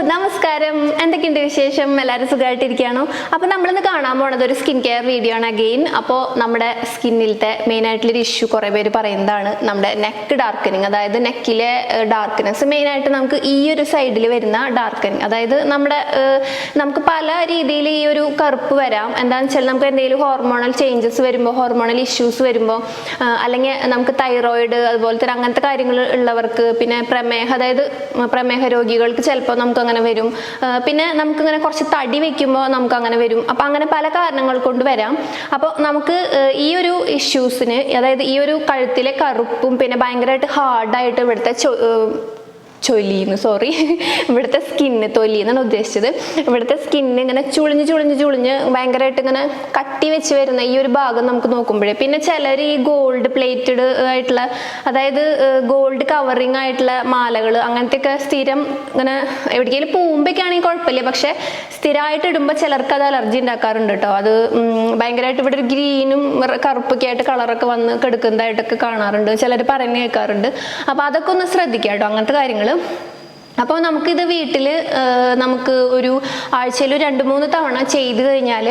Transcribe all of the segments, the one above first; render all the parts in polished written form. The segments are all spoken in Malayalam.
നമസ്കാരം, എന്തൊക്കെയുണ്ട് വിശേഷം? എല്ലാവരും സുഖമായിട്ടിരിക്കുകയാണോ? അപ്പോൾ നമ്മളിന്ന് കാണാൻ പോണത് ഒരു സ്കിൻ കെയർ വീഡിയോ ആണ് അഗെയിൻ. അപ്പോൾ നമ്മുടെ സ്കിന്നിലത്തെ മെയിൻ ആയിട്ടുള്ളൊരു ഇഷ്യൂ കുറേ പേര് പറയുന്നതാണ് നമ്മുടെ നെക്ക് ഡാർക്കനിങ്. അതായത് നെക്കിലെ ഡാർക്ക്നെസ് മെയിനായിട്ട് നമുക്ക് ഈ ഒരു സൈഡിൽ വരുന്ന ഡാർക്കനിങ്. അതായത് നമുക്ക് പല രീതിയിൽ ഈ ഒരു കറുപ്പ് വരാം. എന്താണെന്ന് വെച്ചാൽ നമുക്ക് എന്തെങ്കിലും ഹോർമോണൽ ചേഞ്ചസ് വരുമ്പോൾ, ഹോർമോണൽ ഇഷ്യൂസ് വരുമ്പോൾ, അല്ലെങ്കിൽ നമുക്ക് തൈറോയിഡ് അതുപോലെ തന്നെ അങ്ങനത്തെ കാര്യങ്ങൾ ഉള്ളവർക്ക്, പിന്നെ പ്രമേഹ രോഗികൾക്ക് ചിലപ്പോൾ നമുക്ക് അങ്ങനെ വരും. പിന്നെ നമുക്കിങ്ങനെ കുറച്ച് തടി വെക്കുമ്പോൾ നമുക്ക് അങ്ങനെ വരും. അപ്പം അങ്ങനെ പല കാരണങ്ങൾ കൊണ്ട് വരാം. അപ്പോൾ നമുക്ക് ഈ ഒരു ഇഷ്യൂസിന്, അതായത് ഈ ഒരു കഴുത്തിലെ കറുപ്പും പിന്നെ ഭയങ്കരമായിട്ട് ഹാർഡായിട്ട് ഇവിടുത്തെ സ്കിന്ന്, തൊലി എന്നാണ് ഉദ്ദേശിച്ചത്. ഇവിടുത്തെ സ്കിന്ന് ഇങ്ങനെ ചുളിഞ്ഞ് ഭയങ്കരമായിട്ട് ഇങ്ങനെ കട്ടി വെച്ച് വരുന്ന ഈ ഒരു ഭാഗം നമുക്ക് നോക്കുമ്പോഴേ, പിന്നെ ചിലർ ഈ ഗോൾഡ് പ്ലേറ്റഡ് ആയിട്ടുള്ള, അതായത് ഗോൾഡ് കവറിങ് ആയിട്ടുള്ള മാലകൾ അങ്ങനത്തെയൊക്കെ സ്ഥിരം ഇങ്ങനെ എവിടേക്കെങ്കിലും പോകുമ്പോഴേക്കാണെങ്കിൽ കുഴപ്പമില്ല. പക്ഷെ സ്ഥിരമായിട്ട് ഇടുമ്പോൾ ചിലർക്ക് അത് അലർജി ഉണ്ടാക്കാറുണ്ട് കേട്ടോ. അത് ഭയങ്കരമായിട്ട് ഇവിടെ ഒരു ഗ്രീനും കറുപ്പൊക്കെ ആയിട്ട് കളറൊക്കെ വന്ന് കെടുക്കുന്നതായിട്ടൊക്കെ കാണാറുണ്ട്, ചിലർ പറഞ്ഞു കേൾക്കാറുണ്ട്. അപ്പോൾ അതൊക്കെ ഒന്ന് ശ്രദ്ധിക്കാം കേട്ടോ, അങ്ങനത്തെ കാര്യങ്ങൾ. അപ്പോൾ നമുക്കിത് വീട്ടിൽ നമുക്ക് ഒരു ആഴ്ചയിൽ 2-3 തവണ ചെയ്ത് കഴിഞ്ഞാൽ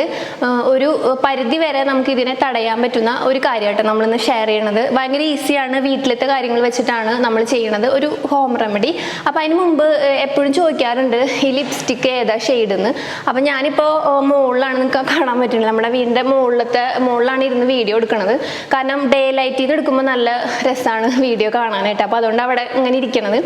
ഒരു പരിധി വരെ നമുക്ക് ഇതിനെ തടയാൻ പറ്റുന്ന ഒരു കാര്യമായിട്ട് നമ്മളിന്ന് ഷെയർ ചെയ്യണത്. ഭയങ്കര ഈസിയാണ്, വീട്ടിലത്തെ കാര്യങ്ങൾ വെച്ചിട്ടാണ് നമ്മൾ ചെയ്യണത്, ഒരു ഹോം റെമഡി. അപ്പോൾ അതിന് മുമ്പ് എപ്പോഴും ചോദിക്കാറുണ്ട് ഈ ലിപ്സ്റ്റിക്ക് ഏതാ ഷെയ്ഡെന്ന്. അപ്പം ഞാനിപ്പോൾ മുകളിലാണ്, നിങ്ങൾക്ക് കാണാൻ പറ്റുന്നത്, നമ്മുടെ വീടിൻ്റെ മുകളിലാണ് ഇരുന്ന് വീഡിയോ എടുക്കുന്നത്. കാരണം ഡേ ലൈറ്റിൽ നിന്ന് എടുക്കുമ്പോൾ നല്ല രസമാണ് വീഡിയോ കാണാനായിട്ട്. അപ്പോൾ അതുകൊണ്ട് അവിടെ ഇങ്ങനെ ഇരിക്കണത്.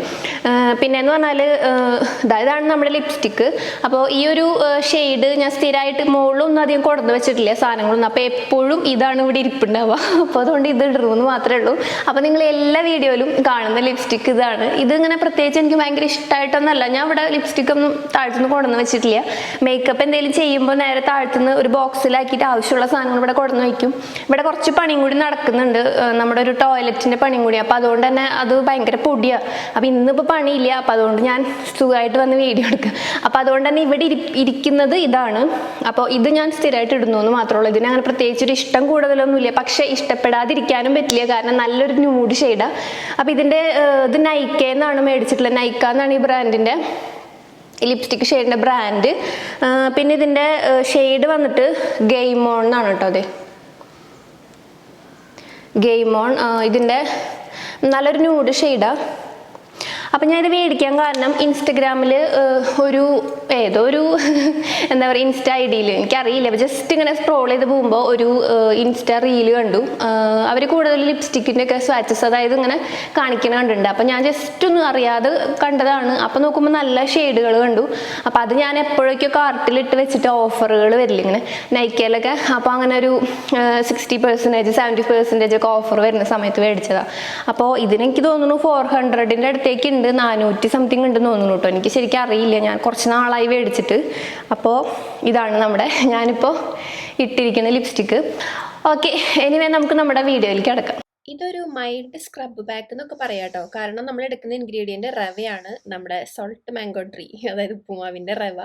പിന്നെയെന്ന് പറഞ്ഞാൽ ഇതാണ് നമ്മുടെ ലിപ്സ്റ്റിക്ക്. അപ്പോൾ ഈ ഒരു ഷെയ്ഡ് ഞാൻ സ്ഥിരമായിട്ട് മുകളിലൊന്നും അധികം കൊടുന്ന് വെച്ചിട്ടില്ല സാധനങ്ങളൊന്നും. അപ്പോൾ എപ്പോഴും ഇതാണ് ഇവിടെ ഇരിപ്പുണ്ടാവുക. അപ്പോൾ അതുകൊണ്ട് ഇത് ഇടണമെന്ന് മാത്രമേ ഉള്ളൂ. അപ്പോൾ നിങ്ങൾ എല്ലാ വീഡിയോയിലും കാണുന്ന ലിപ്സ്റ്റിക്ക് ഇതാണ്. ഇതിങ്ങനെ പ്രത്യേകിച്ച് എനിക്ക് ഭയങ്കര ഇഷ്ടമായിട്ടൊന്നുമല്ല. ഞാൻ ഇവിടെ ലിപ്സ്റ്റിക്കൊന്നും താഴ്ത്തുനിന്ന് കൊടുന്ന് വെച്ചിട്ടില്ല. മേക്കപ്പ് എന്തെങ്കിലും ചെയ്യുമ്പോൾ നേരെ താഴ്ത്തുനിന്ന് ഒരു ബോക്സിലാക്കിയിട്ട് ആവശ്യമുള്ള സാധനങ്ങൾ ഇവിടെ കൊടുന്ന് വയ്ക്കും. ഇവിടെ കുറച്ച് പണിയും കൂടി നടക്കുന്നുണ്ട്, നമ്മുടെ ഒരു ടോയ്ലറ്റിൻ്റെ പണിയും കൂടി. അപ്പോൾ അതുകൊണ്ട് തന്നെ അത് ഭയങ്കര പൊടിയാണ്. അപ്പോൾ ഇന്നിപ്പോൾ പണിയില്ല, അപ്പോൾ അതുകൊണ്ട് ഞാൻ സുഖമായിട്ട് വന്ന് വീഡിയോ എടുക്കുക. അപ്പോൾ അതുകൊണ്ട് തന്നെ ഇവിടെ ഇരിക്കുന്നത് ഇതാണ്. അപ്പോൾ ഇത് ഞാൻ സ്ഥിരമായിട്ട് ഇടുന്നു എന്ന് മാത്രമേ ഉള്ളൂ. ഇതിന് അങ്ങനെ പ്രത്യേകിച്ചൊരു ഇഷ്ടം കൂടുതലൊന്നുമില്ല. പക്ഷേ ഇഷ്ടപ്പെടാതിരിക്കാനും പറ്റില്ല, കാരണം നല്ലൊരു ന്യൂഡ് ഷെയ്ഡാണ്. അപ്പോൾ ഇത് നൈക്ക എന്നാണ് മേടിച്ചിട്ടുള്ളത്. നൈക്ക എന്നാണ് ഈ ബ്രാൻഡിൻ്റെ, ലിപ്സ്റ്റിക് ഷെയ്ഡിൻ്റെ ബ്രാൻഡ്. പിന്നെ ഇതിൻ്റെ ഷെയ്ഡ് വന്നിട്ട് ഗെയ്മോൺ എന്നാണ് കേട്ടോ. അതെ, ഗെയ്മോൺ. ഇതിൻ്റെ നല്ലൊരു ന്യൂഡ് ഷെയ്ഡാണ്. അപ്പം ഞാനിത് മേടിക്കാൻ കാരണം ഇൻസ്റ്റഗ്രാമിൽ ഏതോ ഒരു എന്താ പറയുക, ഇൻസ്റ്റ ID-യിൽ എനിക്കറിയില്ല, ജസ്റ്റ് ഇങ്ങനെ സ്ക്രോൾ ചെയ്ത് പോകുമ്പോൾ ഒരു ഇൻസ്റ്റ റീല് കണ്ടു. അവർ കൂടുതൽ ലിപ്സ്റ്റിക്കിൻ്റെ ഒക്കെ സ്വാച്ചസ്, അതായത് ഇങ്ങനെ കാണിക്കുന്ന കണ്ടിട്ടുണ്ട്. അപ്പം ഞാൻ ജസ്റ്റ് ഒന്ന് അറിയാതെ കണ്ടതാണ്. അപ്പം നോക്കുമ്പോൾ നല്ല ഷെയ്ഡുകൾ കണ്ടു. അപ്പം അത് ഞാൻ എപ്പോഴേക്കും കാർട്ടിലിട്ട് വെച്ചിട്ട് ഓഫറുകൾ വരില്ല ഇങ്ങനെ നൈക്കയിലൊക്കെ. അപ്പോൾ അങ്ങനെ ഒരു 60%, 70% ഒക്കെ ഓഫർ വരുന്ന സമയത്ത് മേടിച്ചതാണ്. അപ്പോൾ ഇതിനെനിക്ക് തോന്നുന്നു 400-ൻ്റെ അടുത്തേക്ക് ഉണ്ട്, 400 സംതിങ് ഉണ്ടെന്ന് തോന്നുന്നു കേട്ടോ. എനിക്ക് ശരിക്കും അറിയില്ല, ഞാൻ കുറച്ച് നാളായി മേടിച്ചിട്ട്. അപ്പോൾ ഇതാണ് ഞാനിപ്പോൾ ഇട്ടിരിക്കുന്ന ലിപ്സ്റ്റിക്ക്. ഓക്കെ, എനിവേ നമുക്ക് നമ്മുടെ വീഡിയോയിലേക്ക് കിടക്കാം. ഇതൊരു മൈൽഡ് സ്ക്രബ് പാക്ക് എന്നൊക്കെ പറയാം കേട്ടോ. കാരണം നമ്മൾ എടുക്കുന്ന ഇൻഗ്രീഡിയൻറ്റ് റവയാണ്, നമ്മുടെ സോൾട്ട് മാംഗോ ട്രീ, അതായത് ഉപ്പുമാവിൻ്റെ റവ.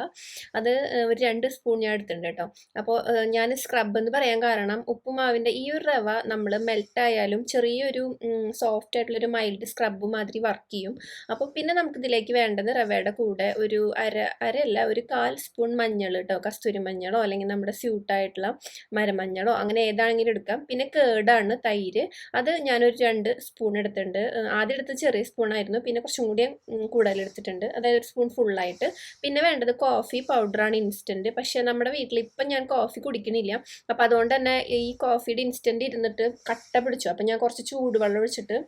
അത് ഒരു 2 സ്പൂൺ ഞാൻ എടുത്തിട്ടുണ്ട് കേട്ടോ. അപ്പോൾ ഞാൻ സ്ക്രബ് എന്ന് പറയാൻ കാരണം ഉപ്പുമാവിൻ്റെ ഈ ഒരു റവ നമ്മൾ മെൽറ്റായാലും ചെറിയൊരു സോഫ്റ്റ് ആയിട്ടുള്ളൊരു മൈൽഡ് സ്ക്രബ് മാതിരി വർക്ക് ചെയ്യും. അപ്പോൾ പിന്നെ നമുക്കിതിലേക്ക് വേണ്ടത് റവയുടെ കൂടെ ഒരു ഒരു 1/4 സ്പൂൺ മഞ്ഞൾ കേട്ടോ, കസ്തൂരി മഞ്ഞളോ അല്ലെങ്കിൽ നമ്മുടെ സ്യൂട്ടായിട്ടുള്ള മരമഞ്ഞളോ അങ്ങനെ ഏതാണെങ്കിലും എടുക്കാം. പിന്നെ കേടാണ് തൈര്, അത് ഞാനൊരു 2 സ്പൂൺ എടുത്തിട്ടുണ്ട്. ആദ്യം എടുത്തത് ചെറിയ സ്പൂണായിരുന്നു, പിന്നെ കുറച്ചും കൂടി കൂടുതൽ എടുത്തിട്ടുണ്ട്, അതായത് 1 സ്പൂൺ ഫുള്ളായിട്ട്. പിന്നെ വേണ്ടത് കോഫി പൗഡറാണ്, ഇൻസ്റ്റൻറ്റ്. പക്ഷേ നമ്മുടെ വീട്ടിൽ ഇപ്പം ഞാൻ കോഫി കുടിക്കണില്ല. അപ്പം അതുകൊണ്ട് തന്നെ ഈ കോഫിയുടെ ഇൻസ്റ്റൻറ്റ് ഇരുന്നിട്ട് കട്ട പിടിച്ചു. അപ്പം ഞാൻ കുറച്ച് ചൂടുവെള്ളം ഒഴിച്ചിട്ട്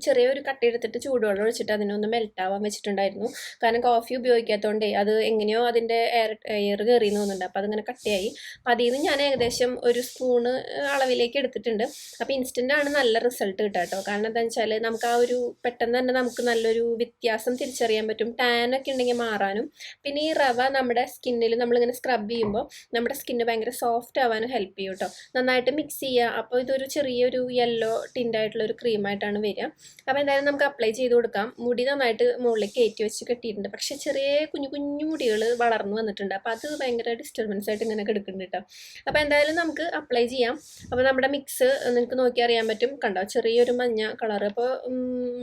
ചെറിയൊരു കട്ടി എടുത്തിട്ട് ചൂടുവെള്ളം ഒഴിച്ചിട്ട് അതിനൊന്ന് മെൽറ്റാവാൻ വെച്ചിട്ടുണ്ടായിരുന്നു. കാരണം കോഫി ഉപയോഗിക്കാത്തതുകൊണ്ടേ അത് എങ്ങനെയോ അതിൻ്റെ എയർ കയറിയെന്ന് തോന്നുന്നുണ്ട്. അപ്പോൾ അതിങ്ങനെ കട്ടിയായി. അപ്പം അതിൽ നിന്ന് ഞാൻ ഏകദേശം 1 സ്പൂണ് അളവിലേക്ക് എടുത്തിട്ടുണ്ട്. അപ്പോൾ ഇൻസ്റ്റൻ്റാണ് നല്ല റിസൾട്ട് കിട്ടുക കേട്ടോ. കാരണം എന്താണെന്ന് വെച്ചാൽ നമുക്ക് ആ ഒരു പെട്ടെന്ന് തന്നെ നമുക്ക് നല്ലൊരു വ്യത്യാസം തിരിച്ചറിയാൻ പറ്റും. ടാനൊക്കെ ഉണ്ടെങ്കിൽ മാറാനും, പിന്നെ ഈ റവ നമ്മുടെ സ്കിന്നിൽ നമ്മളിങ്ങനെ സ്ക്രബ് ചെയ്യുമ്പോൾ നമ്മുടെ സ്കിന്ന് ഭയങ്കര സോഫ്റ്റ് ആവാനും ഹെൽപ്പ് ചെയ്യും കേട്ടോ. നന്നായിട്ട് മിക്സ് ചെയ്യുക. അപ്പോൾ ഇതൊരു ചെറിയൊരു യെല്ലോ ടിൻ്റായിട്ടുള്ളൊരു ക്രീമായിട്ടാണ് വരിക. അപ്പോൾ എന്തായാലും നമുക്ക് അപ്ലൈ ചെയ്ത് കൊടുക്കാം. മുടി നന്നായിട്ട് മുകളിലേക്ക് കയറ്റി വെച്ച് കെട്ടിയിട്ടുണ്ട്. പക്ഷേ ചെറിയ കുഞ്ഞു മുടികൾ വളർന്നു വന്നിട്ടുണ്ട്. അപ്പോൾ അത് ഭയങ്കര ഡിസ്റ്റർബൻസ് ആയിട്ട് ഇങ്ങനെ കിടക്കുന്നുണ്ട് കേട്ടോ. അപ്പോൾ എന്തായാലും നമുക്ക് അപ്ലൈ ചെയ്യാം. അപ്പോൾ നമ്മുടെ മിക്സ് നിങ്ങൾക്ക് നോക്കി അറിയാൻ പറ്റും, കണ്ടോ, ചെറിയൊരു മഞ്ഞ കളർ. അപ്പോൾ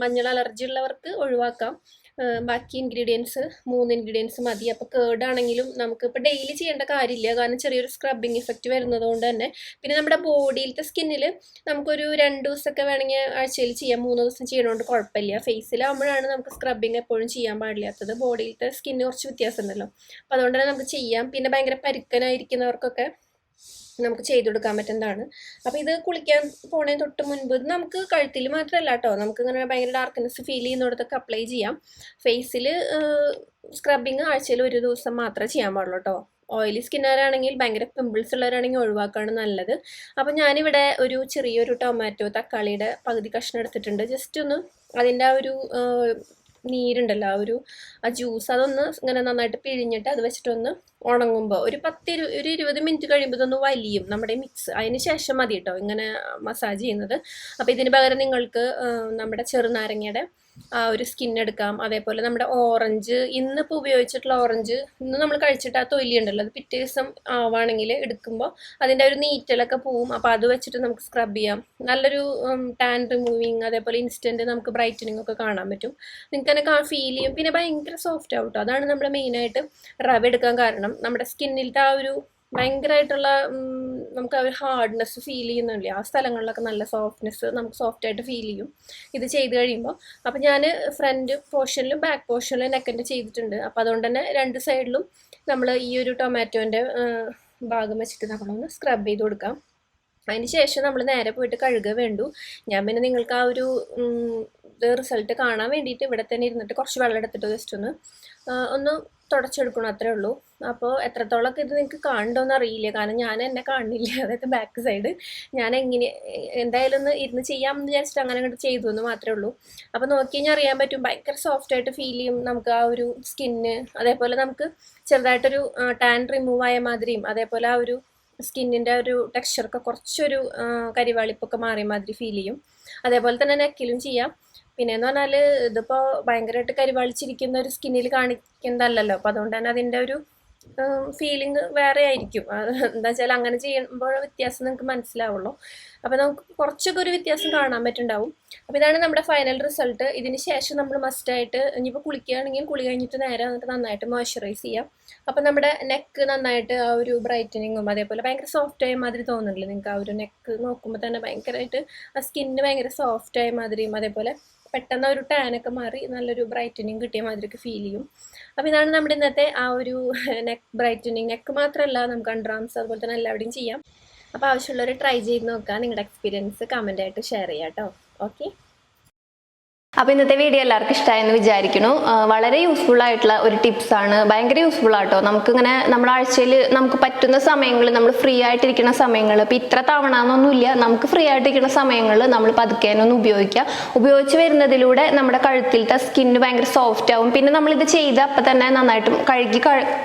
മഞ്ഞൾ അലർജി ഉള്ളവർക്ക് ഒഴിവാക്കാം. ബാക്കി ഇൻഗ്രീഡിയൻസ് 3 ഇൻഗ്രീഡിയൻസ് മതി. അപ്പോൾ കേർഡാണെങ്കിലും നമുക്ക് ഇപ്പോൾ ഡെയിലി ചെയ്യേണ്ട കാര്യമില്ല, കാരണം ചെറിയൊരു സ്ക്രബിങ് ഇഫക്റ്റ് വരുന്നത് കൊണ്ട് തന്നെ. പിന്നെ നമ്മുടെ ബോഡിയിലത്തെ സ്കിന്നിൽ നമുക്കൊരു 2 ദിവസമൊക്കെ വേണമെങ്കിൽ ആഴ്ചയിൽ ചെയ്യാം, 3 ദിവസം ചെയ്യണോണ്ട് കുഴപ്പമില്ല. ഫേസിലാകുമ്പോഴാണ് നമുക്ക് സ്ക്രബിങ് എപ്പോഴും ചെയ്യാൻ പാടില്ലാത്തത്. ബോഡിയിലത്തെ സ്കിന്ന് കുറച്ച് വ്യത്യാസം ഉണ്ടല്ലോ, അപ്പോൾ അതുകൊണ്ട് തന്നെ നമുക്ക് ചെയ്യാം. പിന്നെ ഭയങ്കര പരുക്കനായിരിക്കുന്നവർക്കൊക്കെ നമുക്ക് ചെയ്ത് കൊടുക്കാൻ പറ്റുന്നതാണ്. അപ്പോൾ ഇത് കുളിക്കാൻ പോണേ തൊട്ട് മുൻപ് നമുക്ക് കഴുത്തിൽ മാത്രമല്ല കേട്ടോ, നമുക്ക് ഇങ്ങനെ ഭയങ്കര ഡാർക്ക്നെസ് ഫീൽ ചെയ്യുന്നിടത്തൊക്കെ അപ്ലൈ ചെയ്യാം. ഫേസിൽ സ്ക്രബിങ് ആഴ്ചയിൽ 1 ദിവസം മാത്രമേ ചെയ്യാൻ പാടുള്ളൂ കേട്ടോ. ഓയിലി സ്കിന്നുകാരാണെങ്കിൽ, ഭയങ്കര പിമ്പിൾസ് ഉള്ളവരാണെങ്കിൽ ഒഴിവാക്കാണ് നല്ലത്. അപ്പോൾ ഞാനിവിടെ ഒരു ചെറിയൊരു ടൊമാറ്റോ, തക്കാളിയുടെ പകുതി കഷ്ണം എടുത്തിട്ടുണ്ട്. ജസ്റ്റ് ഒന്ന് അതിൻ്റെ ആ ഒരു നീരുണ്ടല്ലോ, ആ ജ്യൂസ് അതൊന്ന് ഇങ്ങനെ നന്നായിട്ട് പിഴിഞ്ഞിട്ട് അത് വെച്ചിട്ടൊന്ന് ഉണങ്ങുമ്പോൾ ഒരു 20 മിനിറ്റ് കഴിയുമ്പോൾ ഇതൊന്ന് വലിയും നമ്മുടെ മിക്സ്. അതിന് ശേഷം മതി കേട്ടോ ഇങ്ങനെ മസാജ് ചെയ്യുന്നത്. അപ്പോൾ ഇതിന് പകരം നിങ്ങൾക്ക് നമ്മുടെ ചെറുനാരങ്ങയുടെ ആ ഒരു സ്കിൻ എടുക്കാം. അതേപോലെ നമ്മുടെ ഓറഞ്ച്, ഇന്നിപ്പോൾ ഉപയോഗിച്ചിട്ടുള്ള ഓറഞ്ച് ഇന്ന് നമ്മൾ കഴിച്ചിട്ട് ആ തൊലി ഉണ്ടല്ലോ, അത് പിറ്റേ ദിവസം ആവുകയാണെങ്കിൽ എടുക്കുമ്പോൾ അതിൻ്റെ ഒരു നീറ്റലൊക്കെ പോവും. അപ്പോൾ അത് വെച്ചിട്ട് നമുക്ക് സ്ക്രബ് ചെയ്യാം. നല്ലൊരു ടാൻ റിമൂവിങ്, അതേപോലെ ഇൻസ്റ്റൻറ്റ് നമുക്ക് ബ്രൈറ്റനിങ് ഒക്കെ കാണാൻ പറ്റും. നിങ്ങൾക്ക് തന്നെ ഫീൽ ചെയ്യും. പിന്നെ ഭയങ്കര സോഫ്റ്റ് ആവും കേട്ടോ. അതാണ് നമ്മൾ മെയിനായിട്ട് റവ എടുക്കാൻ കാരണം. നമ്മുടെ സ്കിന്നിലത്തെ ആ ഒരു ഭയങ്കരമായിട്ടുള്ള നമുക്ക് ആ ഒരു ഹാർഡ്നെസ് ഫീൽ ചെയ്യുന്നില്ലേ, ആ സ്ഥലങ്ങളിലൊക്കെ നല്ല സോഫ്റ്റ്നെസ് നമുക്ക് സോഫ്റ്റായിട്ട് ഫീൽ ചെയ്യും ഇത് ചെയ്ത് കഴിയുമ്പോൾ. അപ്പോൾ ഞാൻ ഫ്രണ്ട് പോർഷനിലും ബാക്ക് പോർഷനിലും നെക്കിൻ്റെ ചെയ്തിട്ടുണ്ട്. അപ്പോൾ അതുകൊണ്ട് തന്നെ 2 സൈഡിലും നമ്മൾ ഈ ഒരു ടൊമാറ്റോൻ്റെ ഭാഗം വെച്ചിട്ട് നമ്മളൊന്ന് സ്ക്രബ് ചെയ്ത് കൊടുക്കാം. അതിന് ശേഷം നമ്മൾ നേരെ പോയിട്ട് കഴുകുക വേണ്ടു. ഞാൻ പിന്നെ നിങ്ങൾക്ക് ആ ഒരു റിസൾട്ട് കാണാൻ വേണ്ടിയിട്ട് ഇവിടെ തന്നെ ഇരുന്നിട്ട് കുറച്ച് വെള്ളം എടുത്തിട്ട് ജസ്റ്റ് ഒന്ന് തുടച്ചെടുക്കണം, അത്രേ ഉള്ളൂ. അപ്പോൾ എത്രത്തോളമൊക്കെ ഇത് നിങ്ങൾക്ക് കാണണ്ടോന്ന് അറിയില്ല, കാരണം ഞാൻ എന്നെ കാണുന്നില്ല, അതായത് ബാക്ക് സൈഡ്. ഞാൻ എന്തായാലും ഒന്ന് ഇരുന്ന് ചെയ്യാമെന്ന് വിചാരിച്ചിട്ട് അങ്ങനെ അങ്ങോട്ട് ചെയ്തു എന്ന് മാത്രമേ ഉള്ളൂ. അപ്പോൾ നോക്കി കഴിഞ്ഞാൽ അറിയാൻ പറ്റും, ഭയങ്കര സോഫ്റ്റായിട്ട് ഫീൽ ചെയ്യും നമുക്ക് ആ ഒരു സ്കിന്ന്. അതേപോലെ നമുക്ക് ചെറുതായിട്ടൊരു ടാൻ റിമൂവ് ആയ മാതിരിയും, അതേപോലെ ആ ഒരു സ്കിന്നിൻ്റെ ഒരു ടെക്സ്ചറൊക്കെ കുറച്ചൊരു കരിവാളിപ്പൊക്കെ മാറിയ മാതിരി ഫീൽ ചെയ്യും. അതേപോലെ തന്നെ നെക്കിലും ചെയ്യാം. പിന്നെയെന്ന് പറഞ്ഞാൽ ഇതിപ്പോൾ ഭയങ്കരമായിട്ട് കരിവാളിച്ചിരിക്കുന്ന ഒരു സ്കിന്നിൽ കാണിക്കുന്നതല്ലല്ലോ, അപ്പോൾ അതുകൊണ്ട് തന്നെ അതിൻ്റെ ഒരു ഫീലിംഗ് വേറെ ആയിരിക്കും. എന്താ വെച്ചാൽ അങ്ങനെ ചെയ്യുമ്പോൾ വ്യത്യാസം നിങ്ങൾക്ക് മനസ്സിലാവുള്ളൂ. അപ്പോൾ നമുക്ക് കുറച്ചൊക്കെ ഒരു വ്യത്യാസം കാണാൻ പറ്റുന്നുണ്ടാവും. അപ്പോൾ ഇതാണ് നമ്മുടെ ഫൈനൽ റിസൾട്ട്. ഇതിന് ശേഷം നമ്മൾ മസ്റ്റായിട്ട് ഇനിയിപ്പോൾ കുളിക്കുകയാണെങ്കിൽ കുളി കഴിഞ്ഞിട്ട് നേരെ വന്നിട്ട് നന്നായിട്ട് മോയ്സ്ചറൈസ് ചെയ്യാം. അപ്പോൾ നമ്മുടെ നെക്ക് നന്നായിട്ട് ആ ഒരു ബ്രൈറ്റനിങ്ങും അതേപോലെ ഭയങ്കര സോഫ്റ്റായ മാതിരി തോന്നുന്നില്ലേ നിങ്ങൾക്ക്? ആ ഒരു നെക്ക് നോക്കുമ്പോൾ തന്നെ ഭയങ്കരമായിട്ട് ആ സ്കിന്ന് ഭയങ്കര സോഫ്റ്റായ മാതിരിയും, അതേപോലെ പെട്ടെന്ന് ഒരു ടാനൊക്കെ മാറി നല്ലൊരു ബ്രൈറ്റനിങ് കിട്ടിയ മാതിരിയൊക്കെ ഫീൽ ചെയ്യും. അപ്പോൾ ഇതാണ് നമ്മുടെ ഇന്നത്തെ ആ ഒരു നെക്ക് ബ്രൈറ്റനിങ്. നെക്ക് മാത്രമല്ല, നമുക്ക് അണ്ടർആംസ് അതുപോലെ തന്നെ എല്ലാവിടെയും ചെയ്യാം. അപ്പോൾ ആവശ്യമുള്ളവർ ട്രൈ ചെയ്ത് നോക്കുക. നിങ്ങളുടെ എക്സ്പീരിയൻസ് കമൻ്റായിട്ട് ഷെയർ ചെയ്യാം കേട്ടോ. ഓക്കെ. അപ്പോൾ ഇന്നത്തെ വീഡിയോ എല്ലാവർക്കും ഇഷ്ടമായെന്ന് വിചാരിക്കുന്നു. വളരെ യൂസ്ഫുൾ ആയിട്ടുള്ള ഒരു ടിപ്സാണ്, ഭയങ്കര യൂസ്ഫുൾ ആട്ടോ. നമുക്കിങ്ങനെ നമ്മുടെ ആഴ്ചയിൽ നമുക്ക് പറ്റുന്ന സമയങ്ങളിൽ, നമ്മൾ ഫ്രീ ആയിട്ടിരിക്കുന്ന സമയങ്ങൾ, ഇപ്പോൾ ഇത്ര തവണ എന്നൊന്നുമില്ല, നമുക്ക് ഫ്രീ ആയിട്ടിരിക്കുന്ന സമയങ്ങളിൽ നമ്മൾ പതുക്കേനൊന്ന് ഉപയോഗിച്ച് വരുന്നതിലൂടെ നമ്മുടെ കഴുത്തിലത്തെ സ്കിന്ന് ഭയങ്കര സോഫ്റ്റ് ആവും. പിന്നെ നമ്മളിത് ചെയ്ത് അപ്പം തന്നെ നന്നായിട്ട് കഴുകി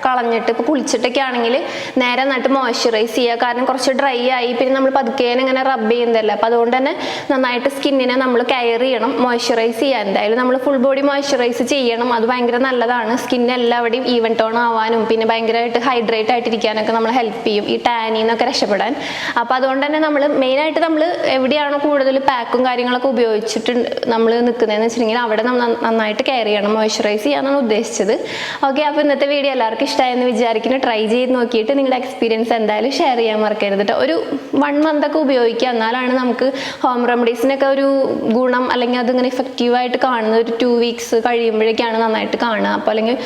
കളഞ്ഞിട്ട്, ഇപ്പോൾ കുളിച്ചിട്ടൊക്കെ ആണെങ്കിൽ നേരെ നന്നായിട്ട് മോയ്സ്ചറൈസ് ചെയ്യുക. കാരണം കുറച്ച് ഡ്രൈ ആയി, പിന്നെ നമ്മൾ പതുക്കേനെ ഇങ്ങനെ റബ്ബ് ചെയ്യുന്നതല്ല. അപ്പോൾ അതുകൊണ്ട് തന്നെ നന്നായിട്ട് സ്കിന്നിനെ നമ്മൾ കെയർ ചെയ്യണം, മോയ്സ്ചറൈസ് ചെയ്യാൻ. എന്തായാലും നമ്മൾ ഫുൾ ബോഡി മോയ്സ്ചറൈസ് ചെയ്യണം, അത് ഭയങ്കര നല്ലതാണ്. സ്കിന്ന് എല്ലാവരുടെയും ഈവൻ ടോൺ ആവാനും പിന്നെ ഭയങ്കരമായിട്ട് ഹൈഡ്രേറ്റ് ആയിട്ടിരിക്കാനൊക്കെ നമ്മൾ ഹെൽപ്പ് ചെയ്യും, ഈ ടാനിന്നൊക്കെ രക്ഷപ്പെടാൻ. അപ്പോൾ അതുകൊണ്ട് തന്നെ നമ്മൾ മെയിനായിട്ട് നമ്മൾ എവിടെയാണോ കൂടുതൽ പാക്കും കാര്യങ്ങളൊക്കെ ഉപയോഗിച്ചിട്ട് നമ്മൾ നിൽക്കുന്നതെന്ന് വെച്ചിട്ടുണ്ടെങ്കിൽ അവിടെ നമ്മൾ നന്നായിട്ട് കെയർ ചെയ്യണം, മോയ്സ്ചറൈസ് ചെയ്യാനാണ് ഉദ്ദേശിച്ചത്. ഓക്കെ. അപ്പോൾ ഇന്നത്തെ വീഡിയോ എല്ലാവർക്കും ഇഷ്ടമായെന്ന് വിചാരിക്കുന്നു. ട്രൈ ചെയ്ത് നോക്കിയിട്ട് നിങ്ങളുടെ എക്സ്പീരിയൻസ് എന്തായാലും ഷെയർ ചെയ്യാൻ മറക്കരുത് കേട്ടോ. ഒരു 1 മന്തൊക്കെ ഉപയോഗിക്കുക, എന്നാലാണ് നമുക്ക് ഹോം റെമഡീസിനൊക്കെ ഒരു ഗുണം, അല്ലെങ്കിൽ അതിങ്ങനെ ഇഫക്റ്റീവായിട്ട് കാണുന്നത് ഒരു 2 വീക്സ് കഴിയുമ്പോഴേക്കാണ് നന്നായിട്ട് കാണുക. അപ്പോൾ അല്ലെങ്കിൽ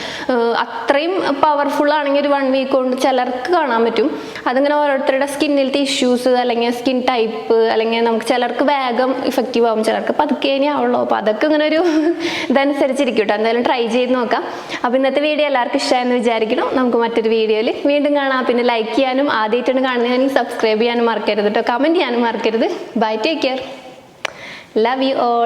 അത്രയും പവർഫുൾ ആണെങ്കിൽ ഒരു 1 വീക്ക് കൊണ്ട് ചിലർക്ക് കാണാൻ പറ്റും. അതിങ്ങനെ ഓരോരുത്തരുടെ സ്കിന്നിലത്തെ ഇഷ്യൂസ്, അല്ലെങ്കിൽ സ്കിൻ ടൈപ്പ്, അല്ലെങ്കിൽ നമുക്ക് ചിലർക്ക് വേഗം ഇഫക്റ്റീവ് ആവും, ചിലർക്ക് പതുക്കെ ആവുള്ളൂ. അപ്പോൾ അതൊക്കെ ഇങ്ങനെ ഒരു ഇതനുസരിച്ചിരിക്കും കേട്ടോ. എന്തായാലും ട്രൈ ചെയ്ത് നോക്കാം. അപ്പോൾ ഇന്നത്തെ വീഡിയോ എല്ലാവർക്കും ഇഷ്ടമായെന്ന് വിചാരിക്കണം. നമുക്ക് മറ്റൊരു വീഡിയോയിൽ വീണ്ടും കാണാം. പിന്നെ ലൈക്ക് ചെയ്യാനും, ആദ്യമായിട്ടാണ് കാണുന്നതെങ്കിൽ സബ്സ്ക്രൈബ് ചെയ്യാനും മറക്കരുത് കേട്ടോ. കമൻറ്റ് ചെയ്യാനും മറക്കരുത്. Bye, take care, love you all.